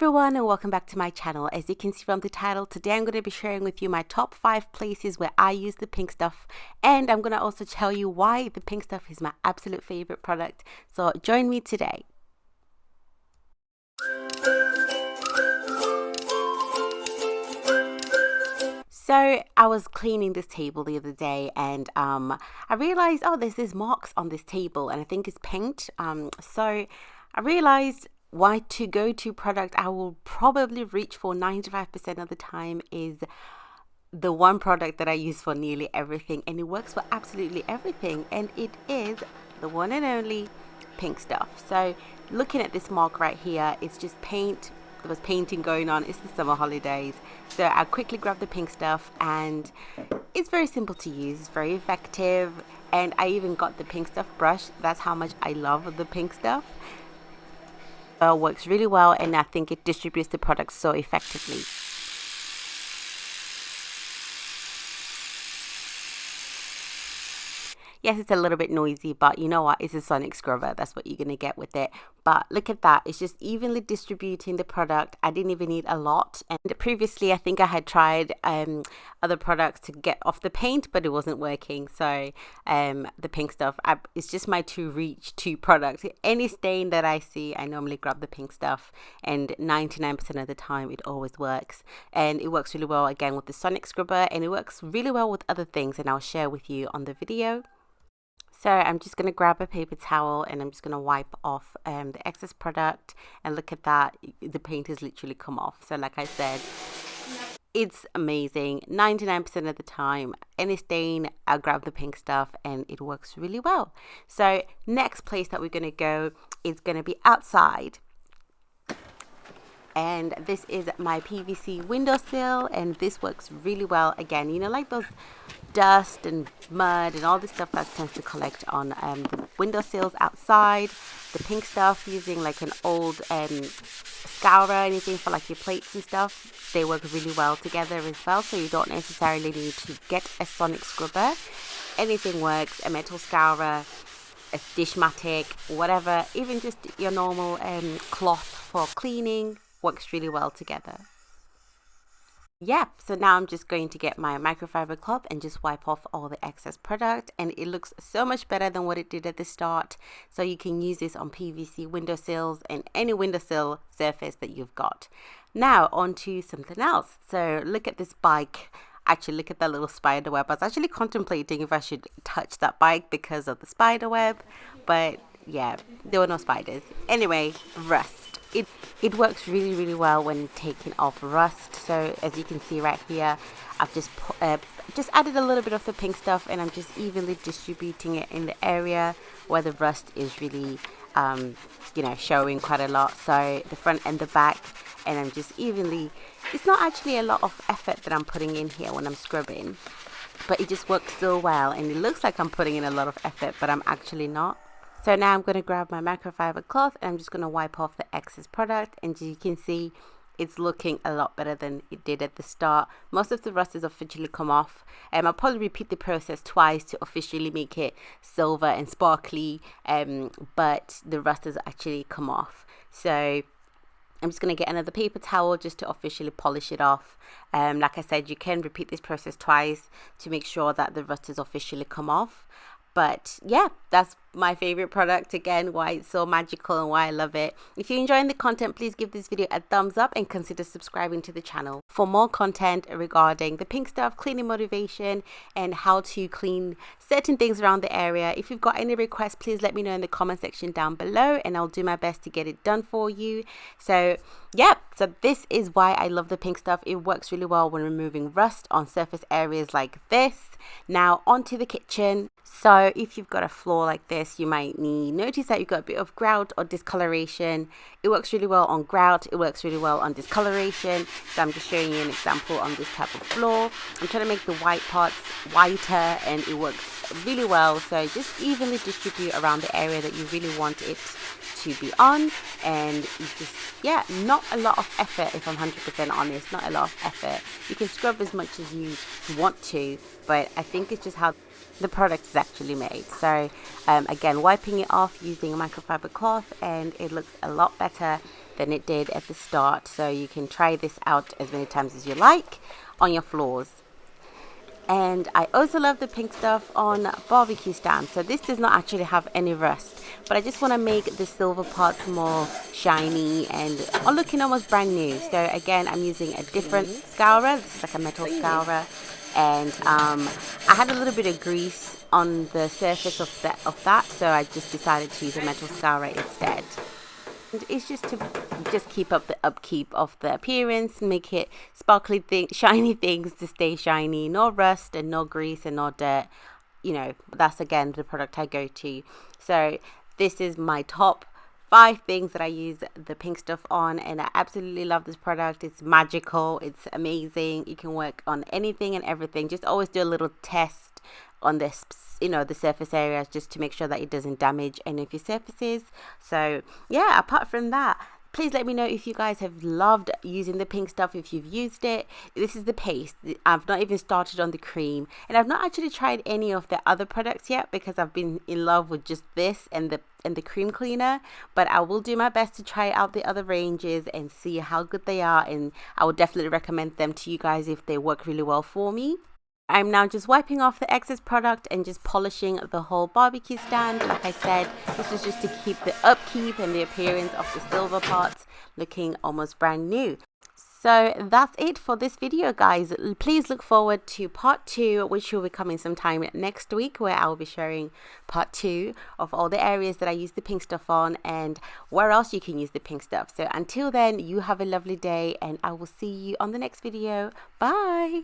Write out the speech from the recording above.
Everyone, and welcome back to my channel. As you can see from the title, today I'm going to be sharing with you my top 5 places where I use the Pink Stuff, and I'm going to also tell you why the Pink Stuff is my absolute favorite product. So join me today. So I was cleaning this table the other day, and I realized, oh, there's these marks on this table, and I think it's paint. So I realized my go-to product I will probably reach for 95% of the time is the one product that I use for nearly everything, and it works for absolutely everything, and it is the one and only Pink Stuff. So looking at this mark right here, it's just paint. There was painting going on. It's the summer holidays, so I quickly grabbed the Pink Stuff, and it's very simple to use. It's very effective, and I even got the Pink Stuff brush. That's how much I love the Pink Stuff. Works really well, and I think it distributes the product so effectively. Yes, it's a little bit noisy, but you know what? It's a sonic scrubber. That's what you're going to get with it. But look at that. It's just evenly distributing the product. I didn't even need a lot. And previously, I think I had tried other products to get off the paint, but it wasn't working. So the Pink Stuff, it's just my reach to products. Any stain that I see, I normally grab the Pink Stuff. And 99% of the time, it always works. And it works really well, again, with the sonic scrubber. And it works really well with other things. And I'll share with you on the video. So I'm just going to grab a paper towel, and I'm just going to wipe off the excess product, and look at that, the paint has literally come off. So like I said, it's amazing. 99% of the time, any stain, I'll grab the Pink Stuff, and it works really well. So next place that we're going to go is going to be outside. And this is my PVC windowsill, and this works really well. Again, you know, like those dust and mud and all this stuff that tends to collect on the windowsills outside. The Pink Stuff, using like an old scourer, anything for like your plates and stuff, they work really well together as well. So you don't necessarily need to get a sonic scrubber. Anything works. A metal scourer, a Dishmatic, whatever, even just your normal cloth for cleaning works really well together. Yeah, so now I'm just going to get my microfiber cloth and just wipe off all the excess product, and it looks so much better than what it did at the start. So you can use this on PVC windowsills and any windowsill surface that you've got. Now on to something else. So look at this bike. Actually, look at that little spider web. I was actually contemplating if I should touch that bike because of the spider web, but yeah, there were no spiders. Anyway, rust. It works really well when taking off rust. So as you can see right here, I've just added a little bit of the Pink Stuff, and I'm just evenly distributing it in the area where the rust is really you know, showing quite a lot. So the front and the back, and I'm just evenly, it's not actually a lot of effort that I'm putting in here when I'm scrubbing, but it just works so well, and it looks like I'm putting in a lot of effort, but I'm actually not. So now I'm going to grab my microfiber cloth, and I'm just going to wipe off the excess product, and as you can see, it's looking a lot better than it did at the start. Most of the rust has officially come off. I'll probably repeat the process twice to officially make it silver and sparkly, but the rust has actually come off. So I'm just going to get another paper towel just to officially polish it off. Like I said, you can repeat this process twice to make sure that the rust has officially come off. But yeah, that's my favorite product. Again, why it's so magical and why I love it. If you're enjoying the content, please give this video a thumbs up and consider subscribing to the channel for more content regarding the Pink Stuff, cleaning motivation, and how to clean certain things around the area. If you've got any requests, please let me know in the comment section down below, and I'll do my best to get it done for you. So yeah, so this is why I love the Pink Stuff. It works really well when removing rust on surface areas like this. Now onto the kitchen. So if you've got a floor like this, you might notice that you've got a bit of grout or discoloration. It works really well on grout. It works really well on discoloration. So I'm just showing you an example on this type of floor. I'm trying to make the white parts whiter, and it works really well. So just evenly distribute around the area that you really want it to be on, and you just, yeah, not a lot of effort. If I'm 100% honest, not a lot of effort. You can scrub as much as you want to, but I think it's just how the product is actually made. So again, wiping it off using a microfiber cloth, and it looks a lot better, than it did at the start. So you can try this out as many times as you like on your floors. And I also love the pink stuff on barbecue stand. So this does not actually have any rust, but I just want to make the silver parts more shiny and looking almost brand new. So again, I'm using a different scourer. This is like a metal scourer, and I had a little bit of grease on the surface of that, so I just decided to use a metal scourer instead. And it's just to keep up the upkeep of the appearance, make it sparkly shiny things to stay shiny, no rust and no grease and no dirt. You know, that's again the product I go to. So this is my top 5 things that I use the pink stuff on, and I absolutely love this product. It's magical, it's amazing. You can work on anything and everything. Just always do a little test on this, you know, the surface areas, just to make sure that it doesn't damage any of your surfaces. So yeah, apart from that, please let me know if you guys have loved using the pink stuff, if you've used it. This is the paste. I've not even started on the cream, and I've not actually tried any of the other products yet because I've been in love with just this and the cream cleaner. But I will do my best to try out the other ranges and see how good they are, and I would definitely recommend them to you guys if they work really well for me. I'm now just wiping off the excess product and just polishing the whole barbecue stand. Like I said, this is just to keep the upkeep and the appearance of the silver parts looking almost brand new. So that's it for this video, guys. Please look forward to part 2, which will be coming sometime next week, where I'll be sharing part 2 of all the areas that I use the pink stuff on and where else you can use the pink stuff. So until then, you have a lovely day, and I will see you on the next video. Bye.